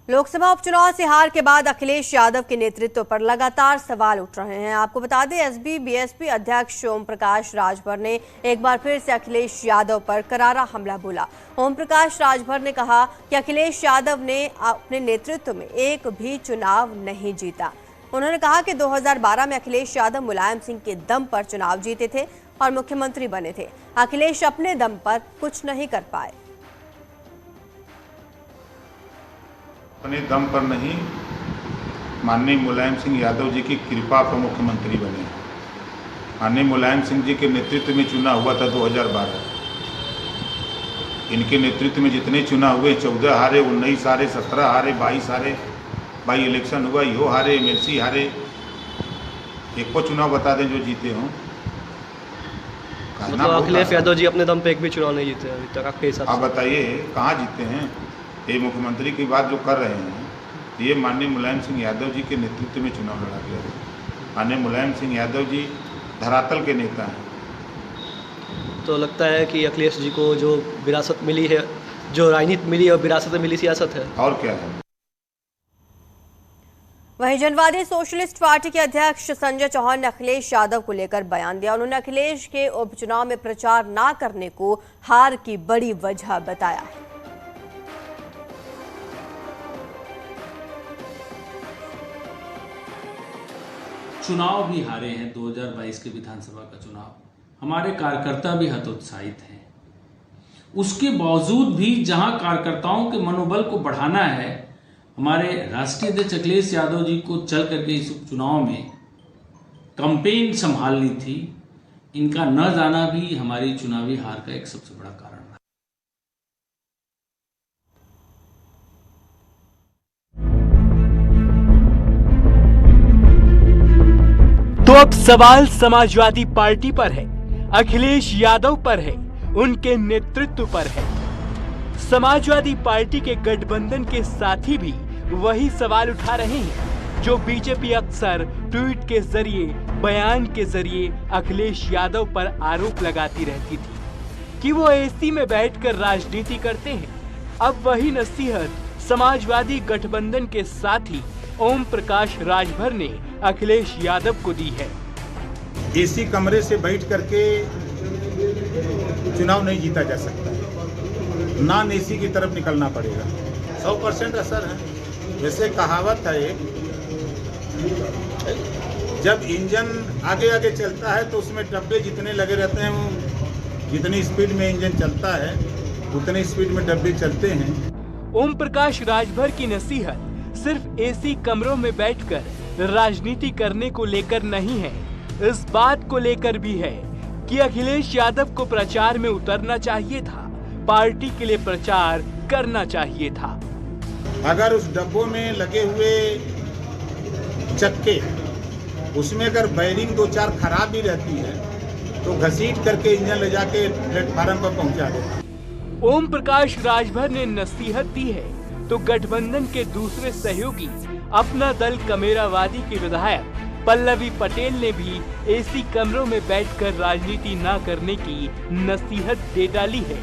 लोकसभा उपचुनाव से हार के बाद अखिलेश यादव के नेतृत्व पर लगातार सवाल उठ रहे हैं। आपको बता दें, एसपी बीएसपी अध्यक्ष ओम प्रकाश राजभर ने एक बार फिर से अखिलेश यादव पर करारा हमला बोला। ओम प्रकाश राजभर ने कहा कि अखिलेश यादव ने अपने नेतृत्व में एक भी चुनाव नहीं जीता। उन्होंने कहा कि 2012 में अखिलेश यादव मुलायम सिंह के दम पर चुनाव जीते थे और मुख्यमंत्री बने थे। अखिलेश अपने दम पर कुछ नहीं कर पाए। अपने दम पर नहीं, माननीय मुलायम सिंह यादव जी की कृपा पर मुख्यमंत्री बने। माननीय मुलायम सिंह जी के नेतृत्व में चुनाव हुआ था 2012। इनके नेतृत्व में जितने चुनाव हुए 14 हारे, 19 हारे, 17 हारे, 22 हारे, बाई इलेक्शन हुआ, यो हारे, एमएलसी हारे। एक को चुनाव बता दें जो जीते हों। मतलब अखिलेश यादव जी अपने दम पे एक भी चुनाव नहीं जीते अभी तक आपके हिसाब से? आप बताइए कहाँ जीते हैं? ये मुख्यमंत्री की बात जो कर रहे हैं, ये माननीय मुलायम सिंह यादव जी के नेतृत्व में चुनाव लड़ा गया है। माननीय मुलायम सिंह यादव जी धरातल के नेता हैं। तो लगता है कि अखिलेश जी को जो विरासत मिली है, जो राजनीति मिली और विरासत में मिली सियासत है, और क्या है। वहीं जनवादी सोशलिस्ट पार्टी के अध्यक्ष संजय चौहान ने अखिलेश यादव को लेकर बयान दिया। उन्होंने अखिलेश के उपचुनाव में प्रचार न करने को हार की बड़ी वजह बताया। चुनाव भी हारे हैं, 2022 के विधानसभा का चुनाव। हमारे कार्यकर्ता भी हतोत्साहित हैं। उसके बावजूद भी जहां कार्यकर्ताओं के मनोबल को बढ़ाना है, हमारे राष्ट्रीय अध्यक्ष अखिलेश यादव जी को चल करके इस उपचुनाव में कैंपेन संभालनी थी। इनका न जाना भी हमारी चुनावी हार का एक सबसे बड़ा कारण है। तो अब सवाल समाजवादी पार्टी पर है, अखिलेश यादव पर है, उनके नेतृत्व पर है। समाजवादी पार्टी के गठबंधन के साथी भी वही सवाल उठा रहे हैं जो बीजेपी अक्सर ट्वीट के जरिए, बयान के जरिए अखिलेश यादव पर आरोप लगाती रहती थी कि वो एसी में बैठकर राजनीति करते हैं। अब वही नसीहत समाजवादी गठबंधन के साथी ओम प्रकाश राजभर ने अखिलेश यादव को दी है। एसी कमरे से बैठ करके चुनाव नहीं जीता जा सकता, नॉन एसी की तरफ निकलना पड़ेगा। 100% असर है। जैसे कहावत है एक, जब इंजन आगे आगे चलता है तो उसमें डब्बे जितने लगे रहते हैं, वो जितनी स्पीड में इंजन चलता है उतनी स्पीड में डब्बे चलते हैं। ओम प्रकाश राजभर की नसीहत सिर्फ एसी कमरों में बैठकर राजनीति करने को लेकर नहीं है, इस बात को लेकर भी है कि अखिलेश यादव को प्रचार में उतरना चाहिए था, पार्टी के लिए प्रचार करना चाहिए था। अगर उस डब्बों में लगे हुए चक्के, उसमें अगर बैरिंग 2-4 खराब भी रहती है तो घसीट करके इंजन ले जाके प्लेटफार्म पर पहुंचा देता। ओम प्रकाश राजभर ने नसीहत दी है तो गठबंधन के दूसरे सहयोगी अपना दल कमेरावादी के विधायक पल्लवी पटेल ने भी एसी कमरों में बैठकर राजनीति न करने की नसीहत दे डाली है।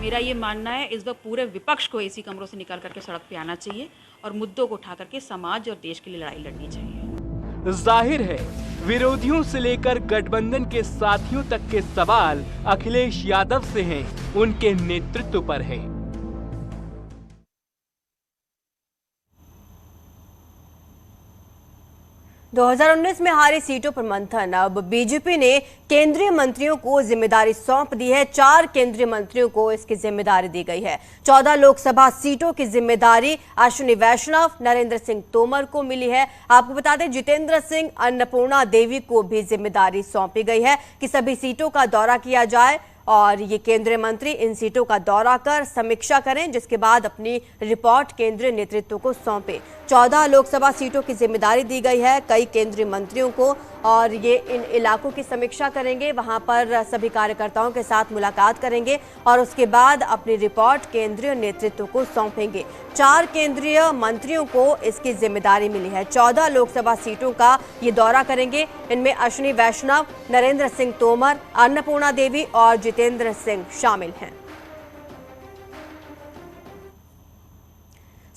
मेरा ये मानना है, इस वक्त पूरे विपक्ष को एसी कमरों से निकाल करके सड़क पे आना चाहिए और मुद्दों को उठा करके समाज और देश के लिए लड़ाई लड़नी चाहिए। जाहिर है, विरोधियों से लेकर गठबंधन के साथियों तक के सवाल अखिलेश यादव से हैं, उनके नेतृत्व पर है। 2019 में हारी सीटों पर मंथन। अब बीजेपी ने केंद्रीय मंत्रियों को जिम्मेदारी सौंप दी है। 4 केंद्रीय मंत्रियों को इसकी जिम्मेदारी दी गई है। 14 लोकसभा सीटों की जिम्मेदारी अश्विनी वैष्णव, नरेंद्र सिंह तोमर को मिली है। आपको बता दें, जितेंद्र सिंह, अन्नपूर्णा देवी को भी जिम्मेदारी सौंपी गई है कि सभी सीटों का दौरा किया जाए और ये केंद्रीय मंत्री इन सीटों का दौरा कर समीक्षा करें, जिसके बाद अपनी रिपोर्ट केंद्रीय नेतृत्व को सौंपे। 14 लोकसभा सीटों की जिम्मेदारी दी गई है कई केंद्रीय मंत्रियों को और ये इन इलाकों की समीक्षा करेंगे, वहां पर सभी कार्यकर्ताओं के साथ मुलाकात करेंगे और उसके बाद अपनी रिपोर्ट केंद्रीय नेतृत्व को सौंपेंगे। 4 केंद्रीय मंत्रियों को इसकी जिम्मेदारी मिली है। 14 लोकसभा सीटों का ये दौरा करेंगे। इनमें अश्विनी वैष्णव, नरेंद्र सिंह तोमर, अन्नपूर्णा देवी और जितेंद्र सिंह शामिल हैं।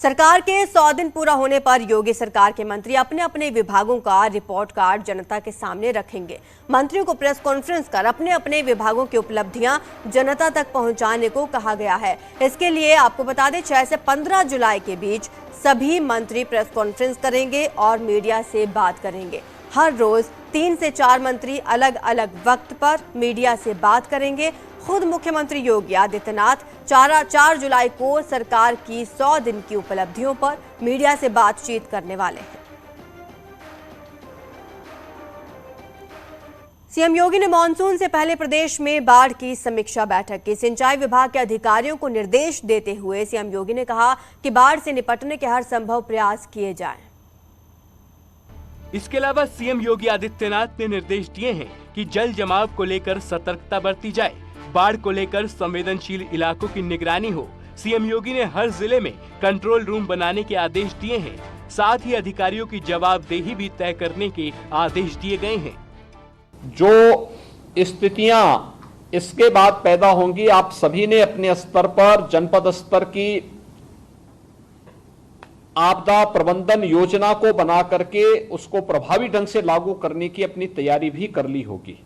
सरकार के 100 दिन पूरा होने पर योगी सरकार के मंत्री अपने अपने विभागों का रिपोर्ट कार्ड जनता के सामने रखेंगे। मंत्रियों को प्रेस कॉन्फ्रेंस कर अपने अपने विभागों की उपलब्धियां जनता तक पहुंचाने को कहा गया है। इसके लिए आपको बता दें 6 से 15 जुलाई के बीच सभी मंत्री प्रेस कॉन्फ्रेंस करेंगे और मीडिया से बात करेंगे। हर रोज 3 से 4 मंत्री अलग अलग वक्त पर मीडिया से बात करेंगे। खुद मुख्यमंत्री योगी आदित्यनाथ 4 जुलाई को सरकार की 100 दिन की उपलब्धियों पर मीडिया से बातचीत करने वाले हैं। सीएम योगी ने मानसून से पहले प्रदेश में बाढ़ की समीक्षा बैठक की। सिंचाई विभाग के अधिकारियों को निर्देश देते हुए सीएम योगी ने कहा कि बाढ़ से निपटने के हर संभव प्रयास किए जाएं। इसके अलावा सीएम योगी आदित्यनाथ ने निर्देश दिए हैं कि जल जमाव को लेकर सतर्कता बरती जाए। बाढ़ को लेकर संवेदनशील इलाकों की निगरानी हो। सीएम योगी ने हर जिले में कंट्रोल रूम बनाने के आदेश दिए हैं। साथ ही अधिकारियों की जवाबदेही भी तय करने के आदेश दिए गए हैं। जो स्थितियां इसके बाद पैदा होंगी, आप सभी ने अपने स्तर पर जनपद स्तर की आपदा प्रबंधन योजना को बना करके उसको प्रभावी ढंग से लागू करने की अपनी तैयारी भी कर ली होगी।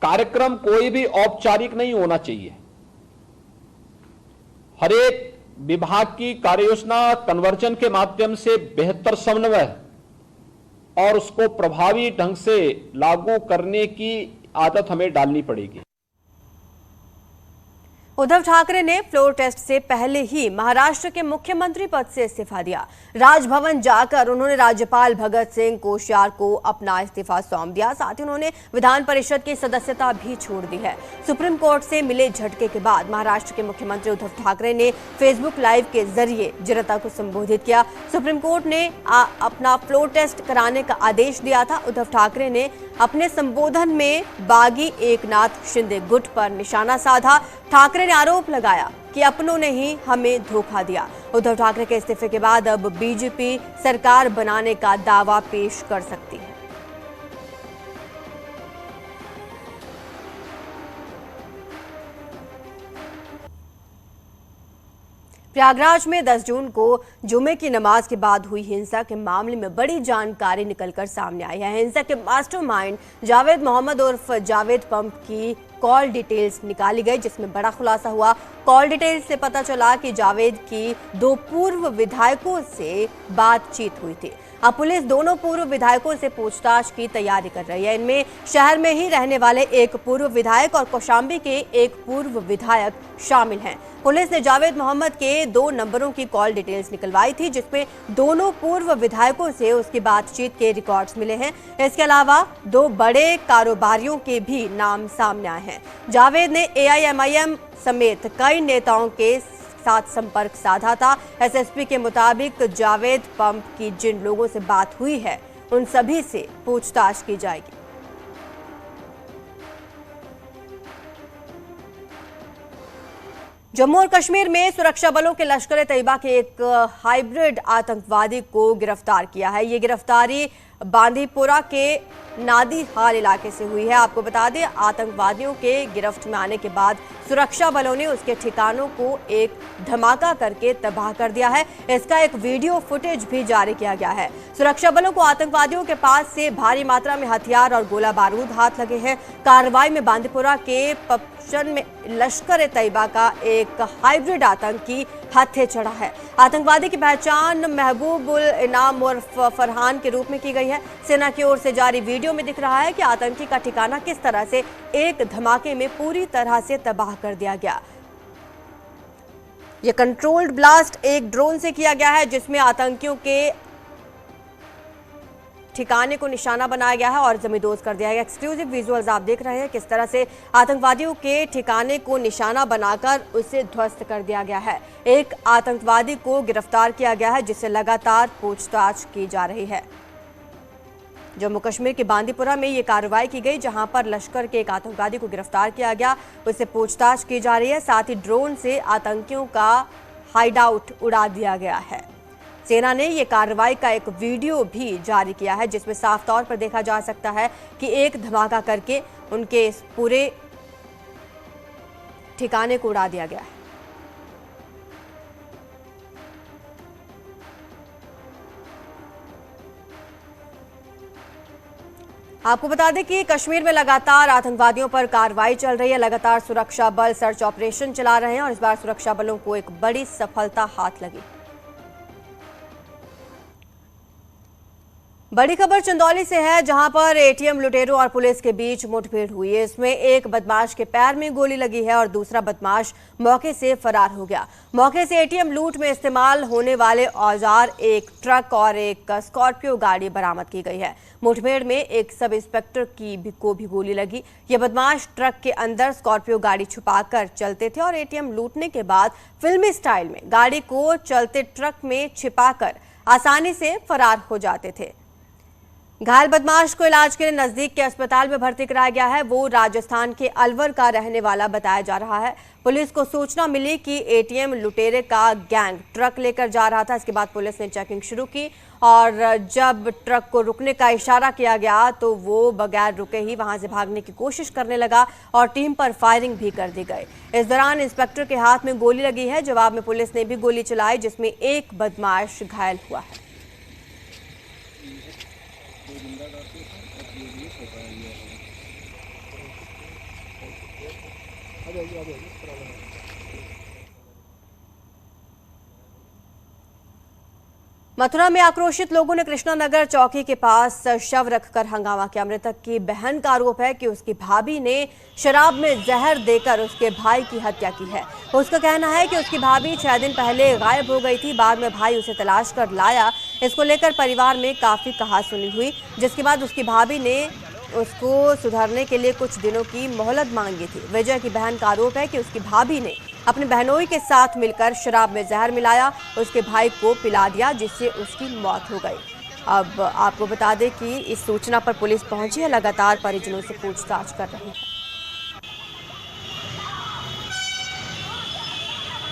कार्यक्रम कोई भी औपचारिक नहीं होना चाहिए। हर एक विभाग की कार्ययोजना कन्वर्जन के माध्यम से बेहतर समन्वय और उसको प्रभावी ढंग से लागू करने की आदत हमें डालनी पड़ेगी। उद्धव ठाकरे ने फ्लोर टेस्ट से पहले ही महाराष्ट्र के मुख्यमंत्री पद से इस्तीफा दिया। राजभवन जाकर उन्होंने राज्यपाल भगत सिंह कोश्यार को अपना इस्तीफा सौंप दिया। साथ ही उन्होंने विधान परिषद की सदस्यता भी छोड़ दी है। सुप्रीम कोर्ट से मिले झटके के बाद महाराष्ट्र के मुख्यमंत्री उद्धव ठाकरे ने फेसबुक लाइव के जरिए जनता को संबोधित किया। सुप्रीम कोर्ट ने अपना फ्लोर टेस्ट कराने का आदेश दिया था। उद्धव ठाकरे ने अपने संबोधन में बागी एकनाथ शिंदे गुट पर निशाना साधा। ठाकरे ने आरोप लगाया कि अपनों ने ही हमें धोखा दिया। उद्धव ठाकरे के इस्तीफे के बाद अब बीजेपी सरकार बनाने का दावा पेश कर सकती है। प्रयागराज में 10 जून को जुमे की नमाज के बाद हुई हिंसा के मामले में बड़ी जानकारी निकलकर सामने आई है। हिंसा के मास्टरमाइंड जावेद मोहम्मद उर्फ जावेद पंप की कॉल डिटेल्स निकाली गई, जिसमें बड़ा खुलासा हुआ। कॉल डिटेल्स से पता चला कि जावेद की 2 पूर्व विधायकों से बातचीत हुई थी। अब पुलिस दोनों पूर्व विधायकों से पूछताछ की तैयारी कर रही है। इनमें शहर में ही रहने वाले एक पूर्व विधायक और कौशाम्बी के एक पूर्व विधायक शामिल हैं। पुलिस ने जावेद मोहम्मद के 2 नंबरों की कॉल डिटेल्स निकलवाई थी, जिसमें दोनों पूर्व विधायकों से उसकी बातचीत के रिकॉर्ड्स मिले हैं। इसके अलावा 2 बड़े कारोबारियों के भी नाम सामने आए हैं। जावेद ने AIMIM समेत कई नेताओं के साथ संपर्क साधा था। SSP के मुताबिक जावेद पंप की जिन लोगों से बात हुई है उन सभी से पूछताछ की जाएगी। जम्मू और कश्मीर में सुरक्षा बलों के लश्कर-ए-तैयबा के एक हाइब्रिड आतंकवादी को गिरफ्तार किया है। ये गिरफ्तारी बांदीपुरा के नादी हाल इलाके से हुई है। आपको बता दें, आतंकवादियों के गिरफ्त में आने के बाद सुरक्षा बलों ने उसके ठिकानों को एक धमाका करके तबाह कर दिया है। इसका एक वीडियो फुटेज भी जारी किया गया है। सुरक्षा बलों को आतंकवादियों के पास से भारी मात्रा में हथियार और गोला बारूद हाथ लगे हैं। कार्रवाई में बांदीपुरा के पपशन में लश्कर-ए-तैयबा का एक हाइब्रिड आतंकी हत्थे चढ़ा है। आतंकवादी की पहचान महबूबुल इनाम उर्फ फरहान के रूप में की गई है। सेना की ओर से जारी वीडियो में दिख रहा है कि आतंकी का ठिकाना किस तरह से एक धमाके में पूरी तरह से तबाह कर दिया गया। यह कंट्रोल्ड ब्लास्ट एक ड्रोन से किया गया है, जिसमें आतंकियों के ठिकाने को निशाना बनाया गया है और जमींदोज कर दिया गया। एक्सक्लूसिव विजुअल्स आप देख रहे हैं किस तरह से आतंकवादियों के ठिकाने को निशाना बनाकर उसे ध्वस्त कर दिया गया है। एक आतंकवादी को गिरफ्तार किया गया है, जिससे लगातार पूछताछ की जा रही है। जम्मू कश्मीर के बांदीपुरा में ये कार्रवाई की गई, जहां पर लश्कर के एक आतंकवादी को गिरफ्तार किया गया, उससे पूछताछ की जा रही है। साथ ही ड्रोन से आतंकियों का हाइडआउट उड़ा दिया गया है। सेना ने ये कार्रवाई का एक वीडियो भी जारी किया है, जिसमें साफ तौर पर देखा जा सकता है कि एक धमाका करके उनके इस पूरे ठिकाने को उड़ा दिया गया है। आपको बता दें कि कश्मीर में लगातार आतंकवादियों पर कार्रवाई चल रही है। लगातार सुरक्षा बल सर्च ऑपरेशन चला रहे हैं और इस बार सुरक्षा बलों को एक बड़ी सफलता हाथ लगी। बड़ी खबर चंदौली से है, जहां पर एटीएम लुटेरों और पुलिस के बीच मुठभेड़ हुई है। इसमें एक बदमाश के पैर में गोली लगी है और दूसरा बदमाश मौके से फरार हो गया। मौके से एटीएम लूट में इस्तेमाल होने वाले औजार, एक ट्रक और एक स्कॉर्पियो गाड़ी बरामद की गई है। मुठभेड़ में एक सब इंस्पेक्टर को भी गोली लगी। ये बदमाश ट्रक के अंदर स्कॉर्पियो गाड़ी छुपाकर चलते थे और एटीएम लूटने के बाद फिल्मी स्टाइल में गाड़ी को चलते ट्रक में छिपाकर आसानी से फरार हो जाते थे। घायल बदमाश को इलाज के लिए नजदीक के अस्पताल में भर्ती कराया गया है। वो राजस्थान के अलवर का रहने वाला बताया जा रहा है। पुलिस को सूचना मिली कि एटीएम लुटेरे का गैंग ट्रक लेकर जा रहा था। इसके बाद पुलिस ने चेकिंग शुरू की और जब ट्रक को रुकने का इशारा किया गया तो वो बगैर रुके ही वहां से भागने की कोशिश करने लगा और टीम पर फायरिंग भी कर दी गई। इस दौरान इंस्पेक्टर के हाथ में गोली लगी है। जवाब में पुलिस ने भी गोली चलाई, जिसमें एक बदमाश घायल हुआ है। मथुरा में आक्रोशित लोगों ने कृष्णानगर चौकी के पास शव रखकर हंगामा किया। मृतक की बहन का आरोप है कि उसकी भाभी ने शराब में जहर देकर उसके भाई की हत्या की है। उसका कहना है कि उसकी भाभी 6 दिन पहले गायब हो गई थी। बाद में भाई उसे तलाश कर लाया। इसको लेकर परिवार में काफी कहासुनी हुई, जिसके बाद उसकी भाभी ने उसको सुधारने के लिए कुछ दिनों की मोहलत मांगी थी। विजय की बहन का आरोप है कि उसकी भाभी ने अपने बहनोई के साथ मिलकर शराब में जहर मिलाया, उसके भाई को पिला दिया, जिससे उसकी मौत हो गई। अब आपको बता दें कि इस सूचना पर पुलिस पहुंची है, लगातार परिजनों से पूछताछ कर रही है।